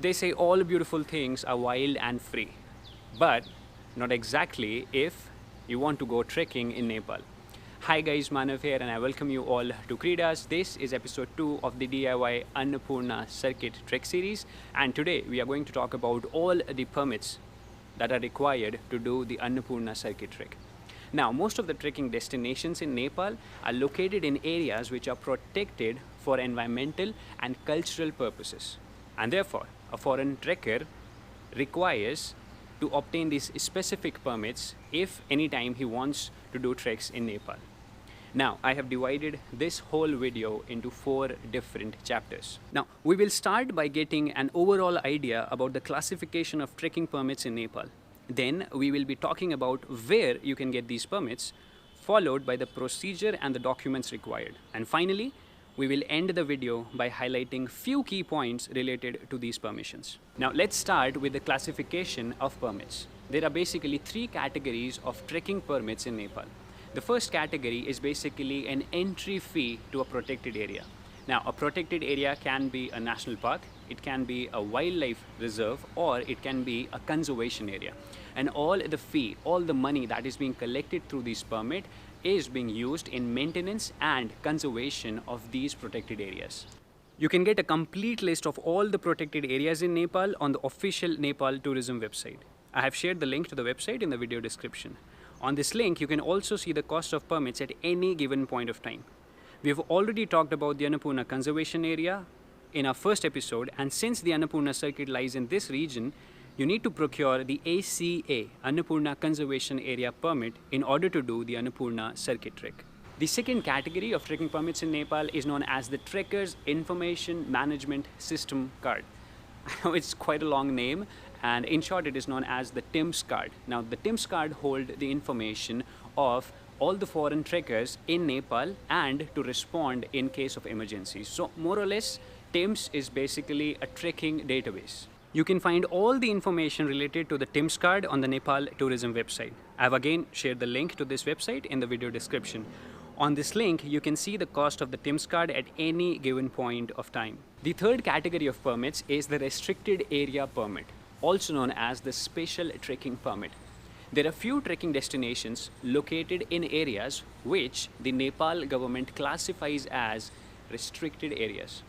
They say all beautiful things are wild and free, but not exactly if you want to go trekking in Nepal. Hi guys, Manav here and I welcome you all to Kridas. This is episode 2 of the DIY Annapurna Circuit Trek series, and today we are going to talk about all the permits that are required to do the Annapurna Circuit Trek. Now, most of the trekking destinations in Nepal are located in areas which are protected for environmental and cultural purposes, and therefore a foreign trekker requires to obtain these specific permits if anytime he wants to do treks in Nepal. Now, I have divided this whole video into 4 different chapters. Now, we will start by getting an overall idea about the classification of trekking permits in Nepal. Then, we will be talking about where you can get these permits, followed by the procedure and the documents required. And finally, we will end the video by highlighting few key points related to these permissions. Now, let's start with the classification of permits. There are basically 3 categories of trekking permits in Nepal. The first category is basically an entry fee to a protected area. Now, a protected area can be a national park, it can be a wildlife reserve, or it can be a conservation area. And all the fee, all the money that is being collected through this permit is being used in maintenance and conservation of these protected areas. You can get a complete list of all the protected areas in Nepal on the official Nepal tourism website. I have shared the link to the website in the video description. On this link, you can also see the cost of permits at any given point of time. We have already talked about the Annapurna Conservation Area in our first episode, and since the Annapurna circuit lies in this region, you need to procure the ACA, Annapurna Conservation Area permit, in order to do the Annapurna circuit trek. The second category of trekking permits in Nepal is known as the Trekkers Information Management System card. I know it's quite a long name, and in short it is known as the TIMS card. Now, the TIMS card hold the information of all the foreign trekkers in Nepal and to respond in case of emergencies. So more or less, TIMS is basically a trekking database. You can find all the information related to the TIMS card on the Nepal tourism website. I have again shared the link to this website in the video description. On this link, you can see the cost of the TIMS card at any given point of time. The third category of permits is the Restricted Area Permit, also known as the Special Trekking Permit. There are few trekking destinations located in areas which the Nepal government classifies as restricted areas.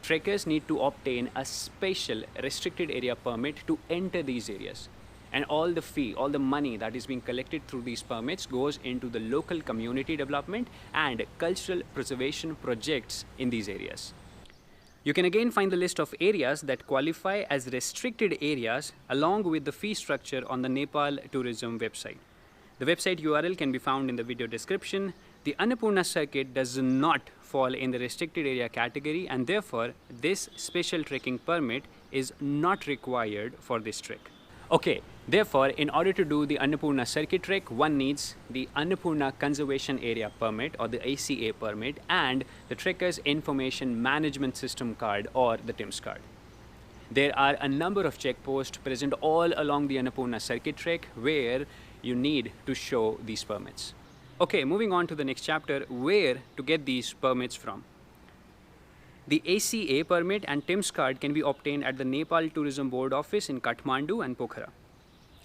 Trekkers need to obtain a special restricted area permit to enter these areas. And all the fee, all the money that is being collected through these permits goes into the local community development and cultural preservation projects in these areas. You can again find the list of areas that qualify as restricted areas along with the fee structure on the Nepal tourism website. The website URL can be found in the video description. The Annapurna circuit does not fall in the restricted area category, and therefore this special trekking permit is not required for this trek. Okay, therefore, in order to do the Annapurna circuit trek, one needs the Annapurna Conservation Area permit or the ACA permit and the Trekkers Information Management System card or the TIMS card. There are a number of checkposts present all along the Annapurna circuit trek where you need to show these permits. Okay, moving on to the next chapter, where to get these permits from. The ACA permit and TIMS card can be obtained at the Nepal Tourism Board office in Kathmandu and Pokhara.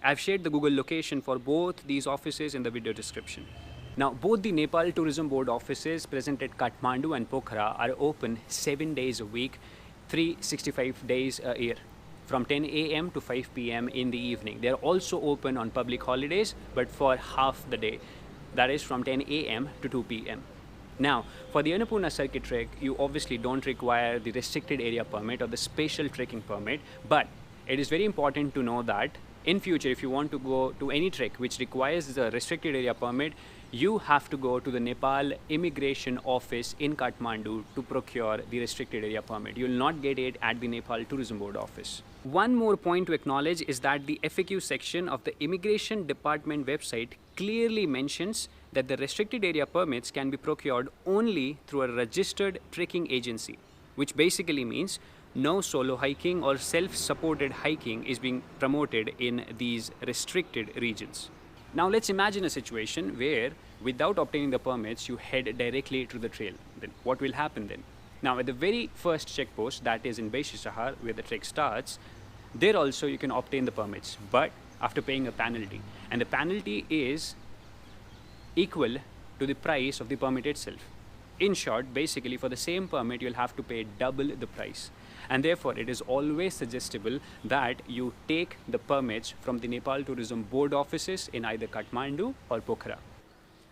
I've shared the Google location for both these offices in the video description. Now, both the Nepal Tourism Board offices present at Kathmandu and Pokhara are open 7 days a week, 365 days a year, from 10 a.m. to 5 p.m. in the evening. They are also open on public holidays, but for half the day, that is from 10 a.m. to 2 p.m. Now, for the Annapurna circuit trek, you obviously don't require the restricted area permit or the special trekking permit, but it is very important to know that in future, if you want to go to any trek which requires the restricted area permit, you have to go to the Nepal Immigration Office in Kathmandu to procure the restricted area permit. You will not get it at the Nepal Tourism Board office. One more point to acknowledge is that the FAQ section of the Immigration Department website clearly mentions that the restricted area permits can be procured only through a registered trekking agency, which basically means no solo hiking or self-supported hiking is being promoted in these restricted regions. Now let's imagine a situation where without obtaining the permits you head directly to the trail. Then what will happen then? Now at the very first checkpost, that is in Shahar, where the trek starts, there also you can obtain the permits, but after paying a penalty. And the penalty is equal to the price of the permit itself. In short, basically for the same permit, you'll have to pay double the price. And therefore, it is always suggestible that you take the permits from the Nepal Tourism Board offices in either Kathmandu or Pokhara.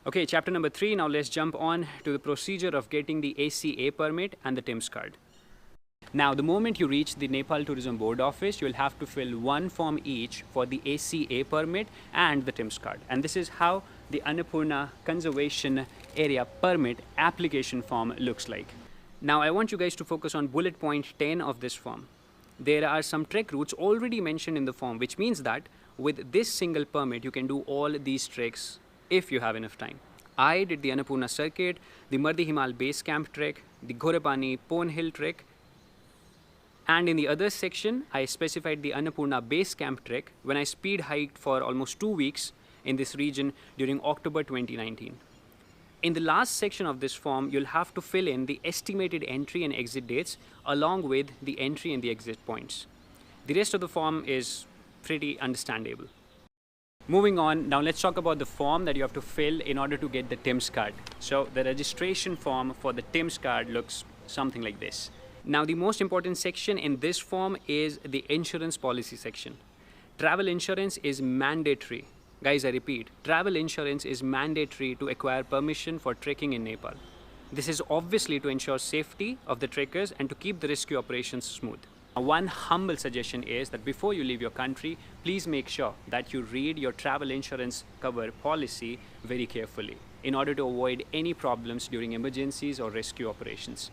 Okay, chapter number 3. Now let's jump on to the procedure of getting the ACA permit and the TIMS card. Now, the moment you reach the Nepal Tourism Board office, you'll have to fill one form each for the ACA permit and the TIMS card. And this is how the Annapurna Conservation Area Permit application form looks like. Now, I want you guys to focus on bullet point 10 of this form. There are some trek routes already mentioned in the form, which means that with this single permit, you can do all these treks if you have enough time. I did the Annapurna circuit, the Mardi Himal base camp trek, the Ghorepani Pone Hill trek, and in the other section, I specified the Annapurna base camp trek when I speed hiked for almost 2 weeks in this region during October 2019. In the last section of this form, you'll have to fill in the estimated entry and exit dates along with the entry and the exit points. The rest of the form is pretty understandable. Moving on, now let's talk about the form that you have to fill in order to get the TIMS card. So the registration form for the TIMS card looks something like this. Now, the most important section in this form is the insurance policy section. Travel insurance is mandatory. Guys, I repeat, travel insurance is mandatory to acquire permission for trekking in Nepal. This is obviously to ensure safety of the trekkers and to keep the rescue operations smooth. One humble suggestion is that before you leave your country, please make sure that you read your travel insurance cover policy very carefully in order to avoid any problems during emergencies or rescue operations.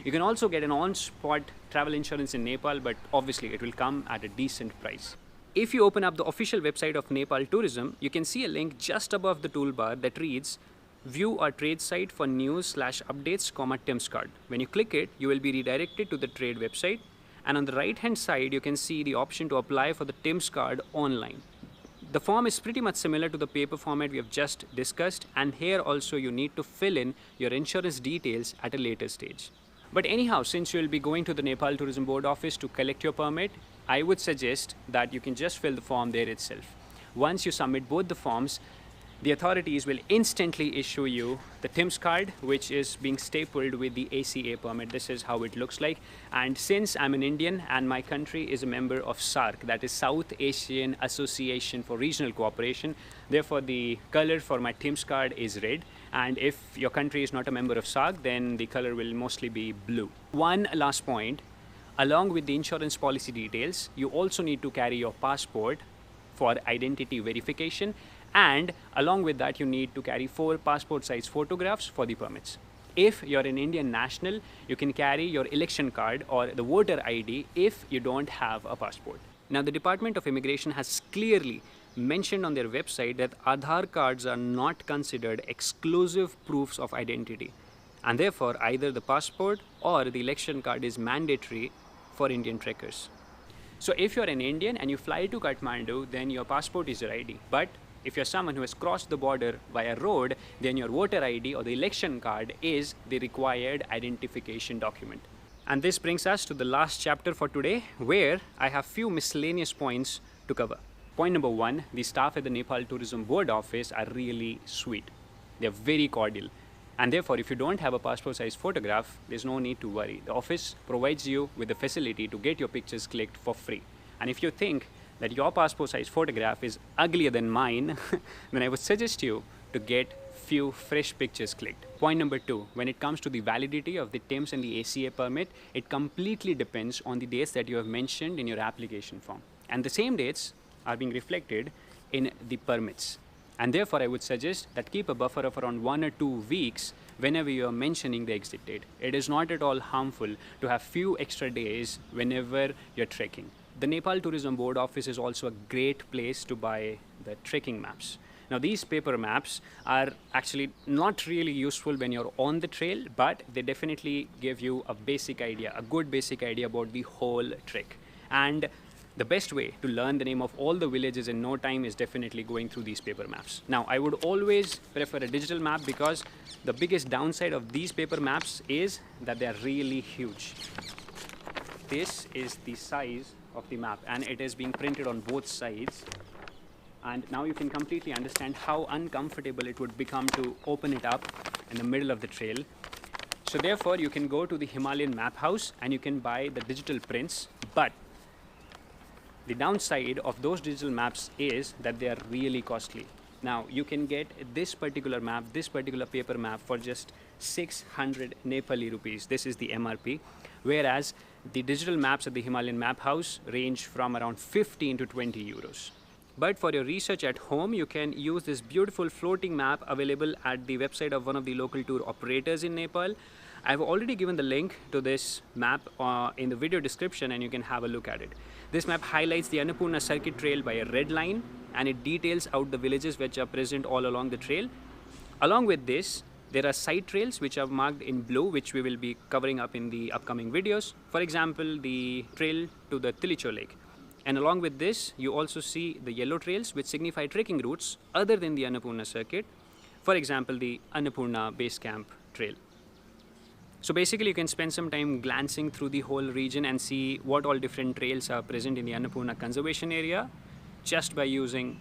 You can also get an on-spot travel insurance in Nepal, but obviously it will come at a decent price. If you open up the official website of Nepal Tourism, you can see a link just above the toolbar that reads View our trade site for news/updates, TIMS card. When you click it, you will be redirected to the trade website, and on the right-hand side, you can see the option to apply for the TIMS card online. The form is pretty much similar to the paper format we have just discussed, and here also you need to fill in your insurance details at a later stage. But anyhow, since you'll be going to the Nepal Tourism Board office to collect your permit, I would suggest that you can just fill the form there itself. Once you submit both the forms, the authorities will instantly issue you the TIMS card, which is being stapled with the ACA permit. This is how it looks like. And since I'm an Indian and my country is a member of SAARC, that is South Asian Association for Regional Cooperation, therefore the color for my TIMS card is red. And if your country is not a member of SAARC, then the color will mostly be blue. One last point, along with the insurance policy details, you also need to carry your passport for identity verification, and along with that, you need to carry 4 passport size photographs for the permits. If you're an Indian national, you can carry your election card or the voter ID if you don't have a passport. Now, the Department of Immigration has clearly mentioned on their website that Aadhaar cards are not considered exclusive proofs of identity, and therefore either the passport or the election card is mandatory for Indian trekkers. So if you're an Indian and you fly to Kathmandu, then your passport is your ID. But if you're someone who has crossed the border via road, then your voter ID or the election card is the required identification document. And this brings us to the last chapter for today, where I have few miscellaneous points to cover. Point number 1, the staff at the Nepal Tourism Board office are really sweet. They're very cordial. And therefore, if you don't have a passport size photograph, there's no need to worry. The office provides you with the facility to get your pictures clicked for free. And if you think that your passport size photograph is uglier than mine, then I would suggest you to get few fresh pictures clicked. Point number 2, when it comes to the validity of the TIMS and the ACA permit, it completely depends on the dates that you have mentioned in your application form. And the same dates are being reflected in the permits. And therefore, I would suggest that keep a buffer of around 1 or 2 weeks whenever you are mentioning the exit date. It is not at all harmful to have few extra days whenever you're trekking. The Nepal Tourism Board office is also a great place to buy the trekking maps. Now, these paper maps are actually not really useful when you're on the trail, but they definitely give you a basic idea, a good basic idea about the whole trek. And The best way to learn the name of all the villages in no time is definitely going through these paper maps. Now, I would always prefer a digital map because the biggest downside of these paper maps is that they are really huge. This is the size of the map and it is being printed on both sides. And now you can completely understand how uncomfortable it would become to open it up in the middle of the trail. So therefore, you can go to the Himalayan map house and you can buy the digital prints, but the downside of those digital maps is that they are really costly. Now, you can get this particular map, this particular paper map for just 600 Nepali rupees. This is the MRP. Whereas the digital maps at the Himalayan map house range from around 15 to 20 euros. But for your research at home, you can use this beautiful floating map available at the website of one of the local tour operators in Nepal. I've already given the link to this map in the video description and you can have a look at it. This map highlights the Annapurna circuit trail by a red line and it details out the villages which are present all along the trail. Along with this, there are side trails which are marked in blue, which we will be covering up in the upcoming videos. For example, the trail to the Tilicho Lake. And along with this, you also see the yellow trails which signify trekking routes other than the Annapurna circuit. For example, the Annapurna Base Camp Trail. So basically, you can spend some time glancing through the whole region and see what all different trails are present in the Annapurna Conservation Area just by using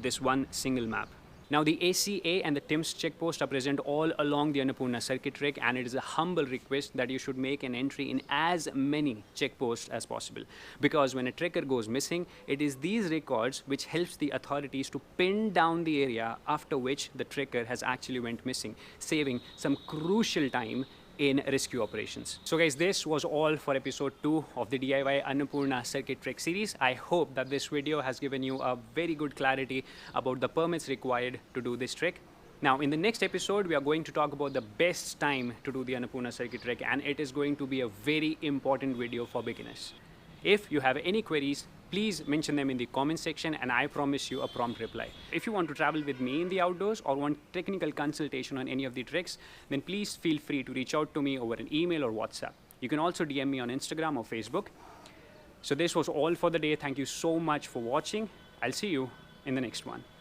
this one single map. Now, the ACA and the TIMS checkpost are present all along the Annapurna circuit trek, and it is a humble request that you should make an entry in as many checkposts as possible. Because when a trekker goes missing, it is these records which helps the authorities to pin down the area after which the trekker has actually went missing, saving some crucial time in rescue operations. So guys, this was all for episode 2 of the DIY Annapurna Circuit Trek series. I hope that this video has given you a very good clarity about the permits required to do this trek. Now, in the next episode, we are going to talk about the best time to do the Annapurna Circuit Trek, and it is going to be a very important video for beginners. If you have any queries, please mention them in the comment section and I promise you a prompt reply. If you want to travel with me in the outdoors or want technical consultation on any of the treks, then please feel free to reach out to me over an email or WhatsApp. You can also DM me on Instagram or Facebook. So this was all for the day. Thank you so much for watching. I'll see you in the next one.